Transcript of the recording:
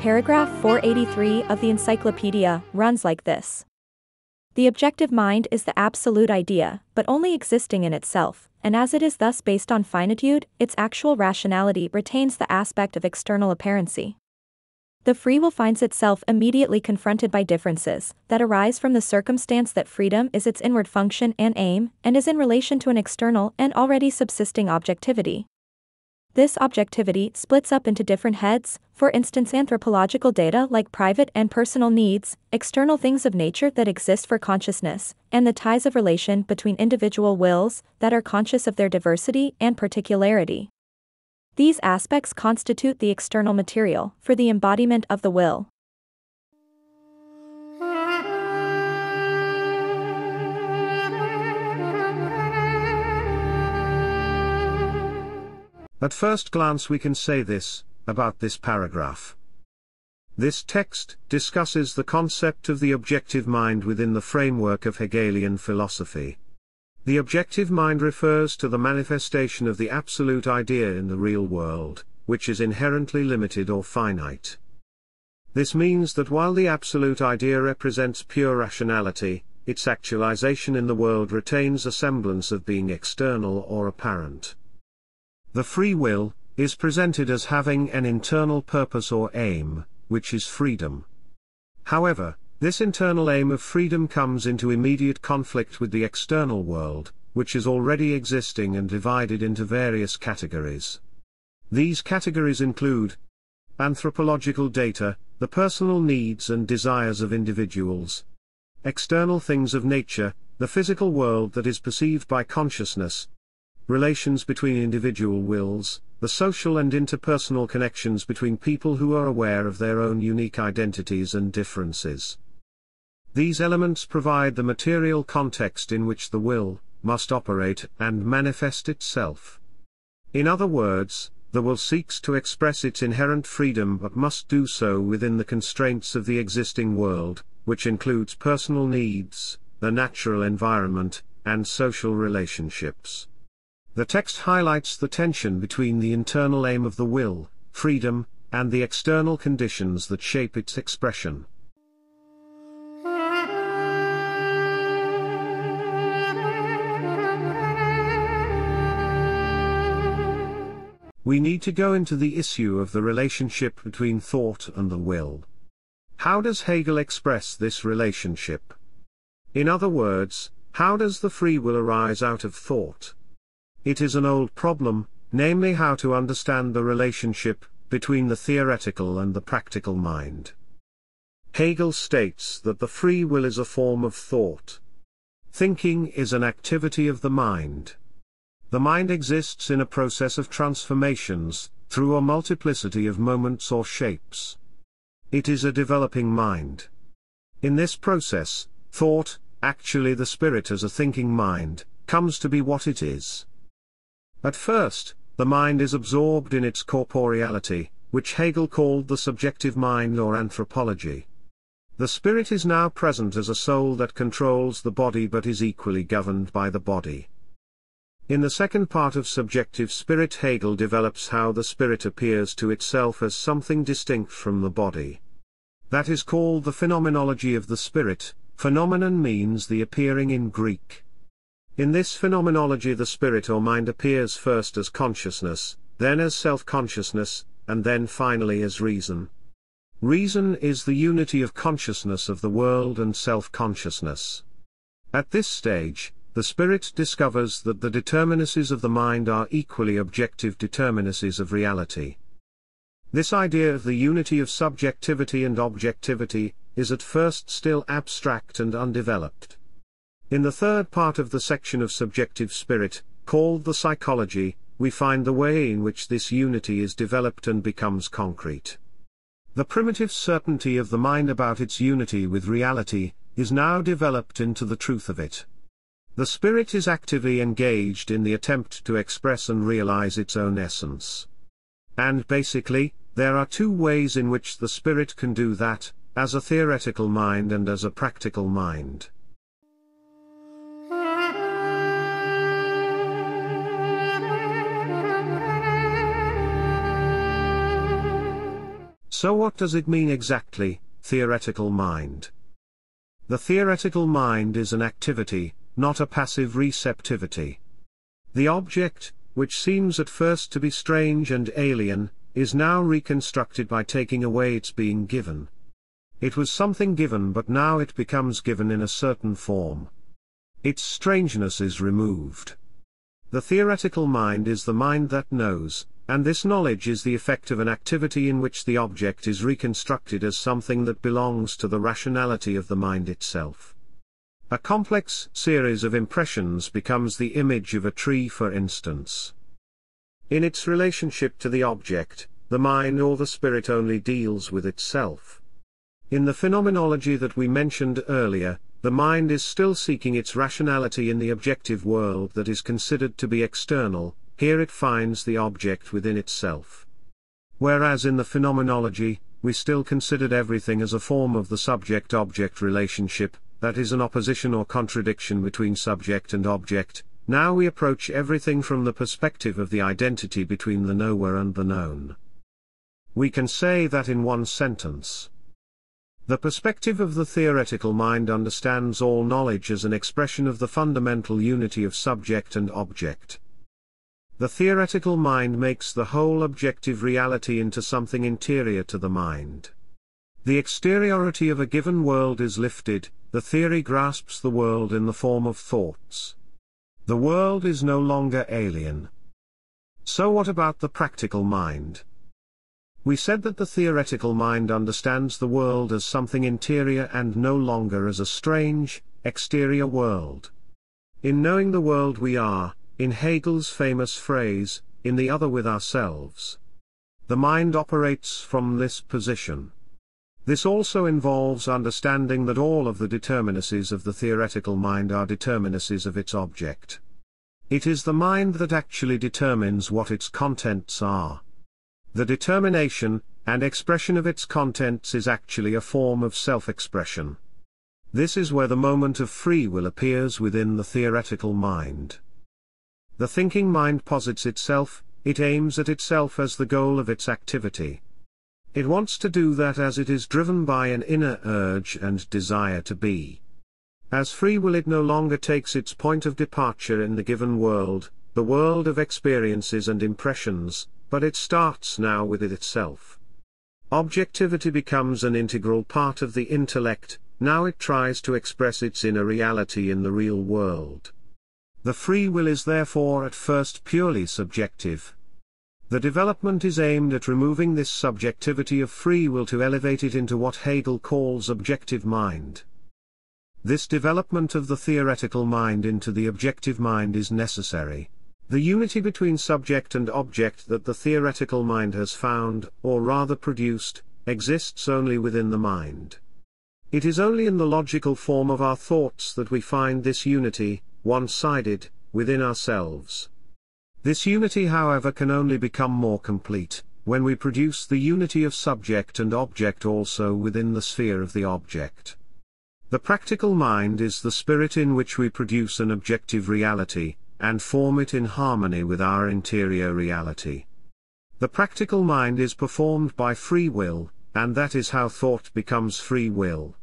Paragraph 483 of the Encyclopedia runs like this. The objective mind is the absolute idea, but only existing in itself, and as it is thus based on finitude, its actual rationality retains the aspect of external apparency. The free will finds itself immediately confronted by differences that arise from the circumstance that freedom is its inward function and aim, and is in relation to an external and already subsisting objectivity. This objectivity splits up into different heads, for instance anthropological data like private and personal needs, external things of nature that exist for consciousness, and the ties of relation between individual wills that are conscious of their diversity and particularity. These aspects constitute the external material for the embodiment of the will. At first glance we can say this about this paragraph. This text discusses the concept of the objective mind within the framework of Hegelian philosophy. The objective mind refers to the manifestation of the absolute idea in the real world, which is inherently limited or finite. This means that while the absolute idea represents pure rationality, its actualization in the world retains a semblance of being external or apparent. The free will is presented as having an internal purpose or aim, which is freedom. However, this internal aim of freedom comes into immediate conflict with the external world, which is already existing and divided into various categories. These categories include anthropological data, the personal needs and desires of individuals; external things of nature, the physical world that is perceived by consciousness; relations between individual wills, the social and interpersonal connections between people who are aware of their own unique identities and differences. These elements provide the material context in which the will must operate and manifest itself. In other words, the will seeks to express its inherent freedom but must do so within the constraints of the existing world, which includes personal needs, the natural environment, and social relationships. The text highlights the tension between the internal aim of the will, freedom, and the external conditions that shape its expression. We need to go into the issue of the relationship between thought and the will. How does Hegel express this relationship? In other words, how does the free will arise out of thought? It is an old problem, namely how to understand the relationship between the theoretical and the practical mind. Hegel states that the free will is a form of thought. Thinking is an activity of the mind. The mind exists in a process of transformations, through a multiplicity of moments or shapes. It is a developing mind. In this process, thought, actually the spirit as a thinking mind, comes to be what it is. At first, the mind is absorbed in its corporeality, which Hegel called the subjective mind or anthropology. The spirit is now present as a soul that controls the body but is equally governed by the body. In the second part of subjective spirit, Hegel develops how the spirit appears to itself as something distinct from the body. That is called the phenomenology of the spirit. Phenomenon means the appearing in Greek. In this phenomenology the spirit or mind appears first as consciousness, then as self-consciousness, and then finally as reason. Reason is the unity of consciousness of the world and self-consciousness. At this stage, the spirit discovers that the determinacies of the mind are equally objective determinacies of reality. This idea of the unity of subjectivity and objectivity is at first still abstract and undeveloped. In the third part of the section of subjective spirit, called the psychology, we find the way in which this unity is developed and becomes concrete. The primitive certainty of the mind about its unity with reality is now developed into the truth of it. The spirit is actively engaged in the attempt to express and realize its own essence. And basically, there are two ways in which the spirit can do that, as a theoretical mind and as a practical mind. So what does it mean exactly, theoretical mind? The theoretical mind is an activity, not a passive receptivity. The object, which seems at first to be strange and alien, is now reconstructed by taking away its being given. It was something given, but now it becomes given in a certain form. Its strangeness is removed. The theoretical mind is the mind that knows, and this knowledge is the effect of an activity in which the object is reconstructed as something that belongs to the rationality of the mind itself. A complex series of impressions becomes the image of a tree, for instance. In its relationship to the object, the mind or the spirit only deals with itself. In the phenomenology that we mentioned earlier, the mind is still seeking its rationality in the objective world that is considered to be external. Here it finds the object within itself. Whereas in the phenomenology, we still considered everything as a form of the subject-object relationship, that is an opposition or contradiction between subject and object. Now we approach everything from the perspective of the identity between the knower and the known. We can say that in one sentence. The perspective of the theoretical mind understands all knowledge as an expression of the fundamental unity of subject and object. The theoretical mind makes the whole objective reality into something interior to the mind. The exteriority of a given world is lifted, the theory grasps the world in the form of thoughts. The world is no longer alien. So what about the practical mind? We said that the theoretical mind understands the world as something interior and no longer as a strange, exterior world. In knowing the world we are, in Hegel's famous phrase, in the other with ourselves. The mind operates from this position. This also involves understanding that all of the determinacies of the theoretical mind are determinacies of its object. It is the mind that actually determines what its contents are. The determination and expression of its contents is actually a form of self-expression. This is where the moment of free will appears within the theoretical mind. The thinking mind posits itself, it aims at itself as the goal of its activity. It wants to do that as it is driven by an inner urge and desire to be. As free will, it no longer takes its point of departure in the given world, the world of experiences and impressions, but it starts now with it itself. Objectivity becomes an integral part of the intellect, now it tries to express its inner reality in the real world. The free will is therefore at first purely subjective. The development is aimed at removing this subjectivity of free will to elevate it into what Hegel calls objective mind. This development of the theoretical mind into the objective mind is necessary. The unity between subject and object that the theoretical mind has found, or rather produced, exists only within the mind. It is only in the logical form of our thoughts that we find this unity, one-sided, within ourselves. This unity, however, can only become more complete when we produce the unity of subject and object also within the sphere of the object. The practical mind is the spirit in which we produce an objective reality, and form it in harmony with our interior reality. The practical mind is performed by free will, and that is how thought becomes free will.